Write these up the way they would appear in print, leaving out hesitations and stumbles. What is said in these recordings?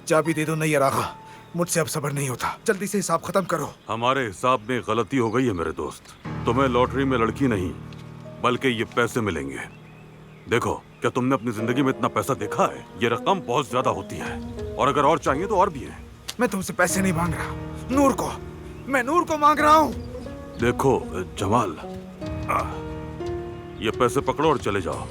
चाबी दे दो नैयर आगा, मुझसे अब सब्र नहीं होता। जल्दी से हिसाब खत्म करो। हमारे हिसाब में गलती हो गई है मेरे दोस्त। तुम्हें लॉटरी में लड़की नहीं बल्कि ये पैसे मिलेंगे। देखो, क्या तुमने अपनी जिंदगी में इतना पैसा देखा है? ये रकम बहुत ज्यादा होती है और अगर और चाहिए तो और भी है। मैं तुमसे पैसे नहीं मांग रहा, नूर को, मैं नूर को मांग रहा हूँ। देखो जमाल, ये पैसे पकड़ो और चले जाओ।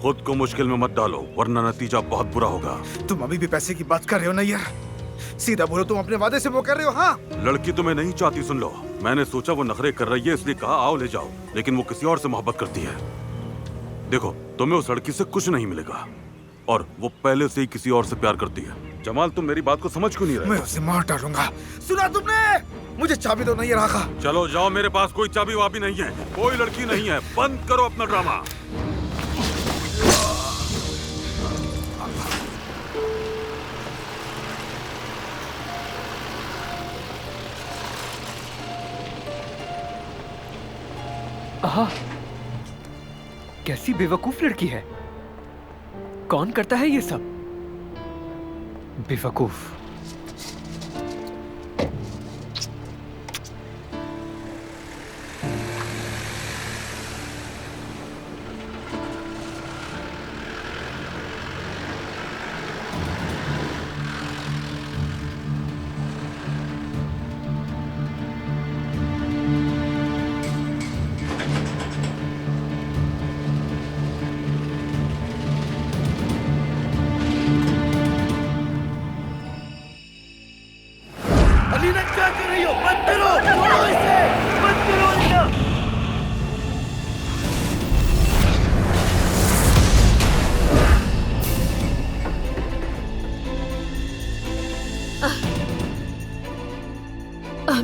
खुद को मुश्किल में मत डालो वरना नतीजा बहुत बुरा होगा। तुम अभी भी पैसे की बात कर रहे हो नैयर? सीधा बोलो, तुम अपने वादे से वो कर रहे हो? हाँ, लड़की तुम्हें नहीं चाहती, सुन लो। मैंने सोचा वो नखरे कर रही है इसलिए कहा आओ ले जाओ, लेकिन वो किसी और से मोहब्बत करती है। देखो, तुम्हें उस लड़की से कुछ नहीं मिलेगा और वो पहले से ही किसी और से प्यार करती है। जमाल, तुम मेरी बात को समझ क्यों नहीं रहे? मैं उसे मार डालूंगा। सुना तुमने? मुझे चाबी दो नैयर आगा। चलो जाओ, मेरे पास कोई चाबी वाबी नहीं है, कोई लड़की नहीं है। बंद करो अपना ड्रामा। आहा, कैसी बेवकूफ लड़की है। कौन करता है ये सब? बेवकूफ। अलीना, क्या कर रही हो? मत करो, छोड़ो इसे, मत करो अलीना।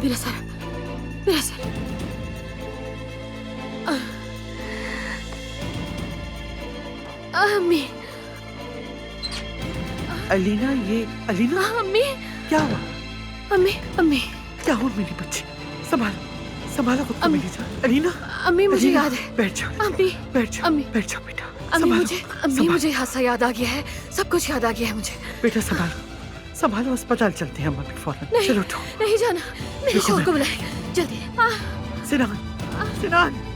मेरा सर, मेरा सर। अम्मी, अलीना, ये अलीना, अम्मी, क्या हुआ? अम्मी, अम्मी, क्या हुआ मेरी बच्ची? संभालो, संभालो खुद को अम्मी। मेरी जान। अलीना, अम्मी, मुझे अलीना, याद है। बैठ जाओ, अम्मी, बैठ जाओ, अम्मी, बैठ जाओ बेटा। अम्मी, संभालो, अम्मी, संभालो। मुझे हादसा याद आ गया है। सब कुछ याद आ गया है मुझे। बेटा संभालो, संभालो, अस्पताल चलते हैं हम अभी फौरन। नहीं, चलो उठो। नहीं जाना, मेरे देखो शौहर को मैं- बुलाए जल्दी। सिनान, सिनान।